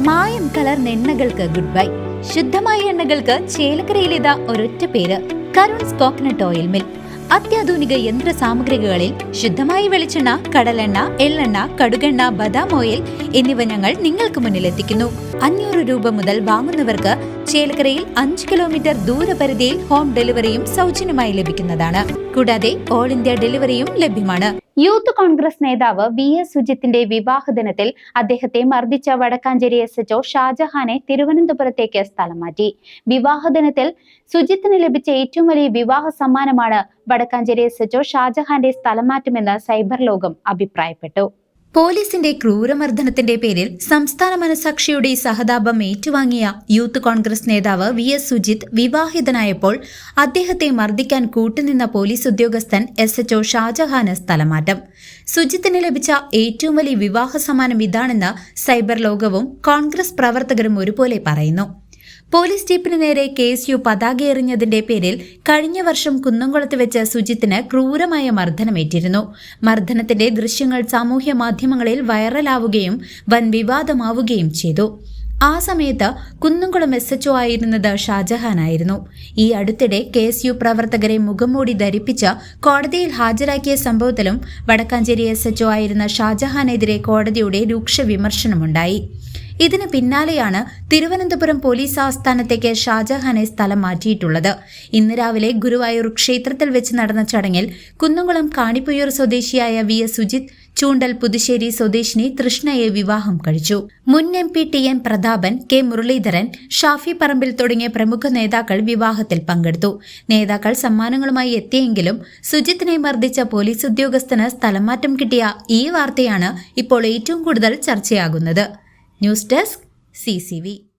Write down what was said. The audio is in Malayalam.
മായം കലർന്ന എണ്ണകൾക്ക് ഗുഡ് ബൈ. ശുദ്ധമായ എണ്ണകൾക്ക് ചേലക്കരയിലേതാ ഒരൊറ്റ പേര്, കരുൺസ് കോക്കനട്ട് ഓയിൽ മിൽ. അത്യാധുനിക യന്ത്ര സാമഗ്രികളിൽ ശുദ്ധമായ വെളിച്ചെണ്ണ, കടലെണ്ണ, എള്ളെണ്ണ, കടുകെണ്ണ, ബദാം ഓയിൽ എന്നിവ ഞങ്ങൾ നിങ്ങൾക്ക് മുന്നിലെത്തിക്കുന്നു. 500 രൂപ മുതൽ വാങ്ങുന്നവർക്ക് ചേലക്കരയിൽ 5 കിലോമീറ്റർ ദൂരപരിധിയിൽ ഹോം ഡെലിവറിയും സൗജന്യമായി ലഭിക്കുന്നതാണ്. കൂടാതെ ഓൾ ഇന്ത്യ ഡെലിവറിയും ലഭ്യമാണ്. യൂത്ത് കോൺഗ്രസ് നേതാവ് VS സുജിത്തിന്റെ വിവാഹ ദിനത്തിൽ അദ്ദേഹത്തെ മർദ്ദിച്ച വടക്കാഞ്ചേരി SHO ഷാജഹാനെ തിരുവനന്തപുരത്തേക്ക് സ്ഥലം മാറ്റി. വിവാഹ ദിനത്തിൽ സുജിത്തിന് ലഭിച്ച ഏറ്റവും വലിയ വിവാഹ സമ്മാനമാണ് വടക്കാഞ്ചേരി SHO ഷാജഹാന്റെ സ്ഥലം മാറ്റമെന്ന് സൈബർ ലോകം അഭിപ്രായപ്പെട്ടു. പോലീസിന്റെ ക്രൂരമർദ്ദനത്തിന്റെ പേരിൽ സംസ്ഥാന മനസാക്ഷിയുടെ സഹതാപം ഏറ്റുവാങ്ങിയ യൂത്ത് കോൺഗ്രസ് നേതാവ് VS സുജിത് വിവാഹിതനായപ്പോൾ അദ്ദേഹത്തെ മർദ്ദിക്കാൻ കൂട്ടുനിന്ന പോലീസ് ഉദ്യോഗസ്ഥൻ SHO ഷാജഹാന് സ്ഥലമാറ്റം. സുജിത്തിന് ലഭിച്ച ഏറ്റവും വലിയ വിവാഹ സമ്മാനം ഇതാണെന്ന് സൈബർ ലോകവും കോൺഗ്രസ് പ്രവർത്തകരും ഒരുപോലെ പറയുന്നു. പോലീസ് ജീപ്പിന് നേരെ KSU പതാക എറിഞ്ഞതിന്റെ പേരിൽ കഴിഞ്ഞ വർഷം കുന്നംകുളത്ത് വെച്ച് സുജിത്തിന് ക്രൂരമായ മർദ്ദനമേറ്റിരുന്നു. മർദ്ദനത്തിന്റെ ദൃശ്യങ്ങൾ സാമൂഹ്യ മാധ്യമങ്ങളിൽ വൈറലാവുകയും വൻ വിവാദമാവുകയും ചെയ്തു. ആ സമയത്ത് കുന്നംകുളം SHO ആയിരുന്നത് ഷാജഹാനായിരുന്നു. ഈ അടുത്തിടെ KSU പ്രവർത്തകരെ മുഖംമൂടി ധരിപ്പിച്ച് കോടതിയിൽ ഹാജരാക്കിയ സംഭവത്തിലും വടക്കാഞ്ചേരി SHO ആയിരുന്ന ഷാജഹാനെതിരെ കോടതിയുടെ രൂക്ഷ വിമർശനമുണ്ടായി. ഇതിന് പിന്നാലെയാണ് തിരുവനന്തപുരം പോലീസ് ആസ്ഥാനത്തേക്ക് ഷാജഹാനെ സ്ഥലം മാറ്റിയിട്ടുള്ളത്. ഇന്ന് രാവിലെ ഗുരുവായൂർ ക്ഷേത്രത്തിൽ വെച്ച് നടന്ന ചടങ്ങിൽ കുന്നംകുളം കാണിപ്പുയൂർ സ്വദേശിയായ VS സുജിത് ചൂണ്ടൽ പുതുശ്ശേരി സ്വദേശിനി തൃഷ്ണയെ വിവാഹം കഴിച്ചു. മുൻ MP TN Prathapan, K Muraleedharan, Shafi Parambil തുടങ്ങിയ പ്രമുഖ നേതാക്കൾ വിവാഹത്തിൽ പങ്കെടുത്തു. നേതാക്കൾ സമ്മാനങ്ങളുമായി എത്തിയെങ്കിലും സുജിത്തിനെ മർദ്ദിച്ച പോലീസ് ഉദ്യോഗസ്ഥന് സ്ഥലം മാറ്റം കിട്ടിയ ഈ വാർത്തയാണ് ഇപ്പോൾ ഏറ്റവും കൂടുതൽ ചർച്ചയാകുന്നത്. News desk CCV.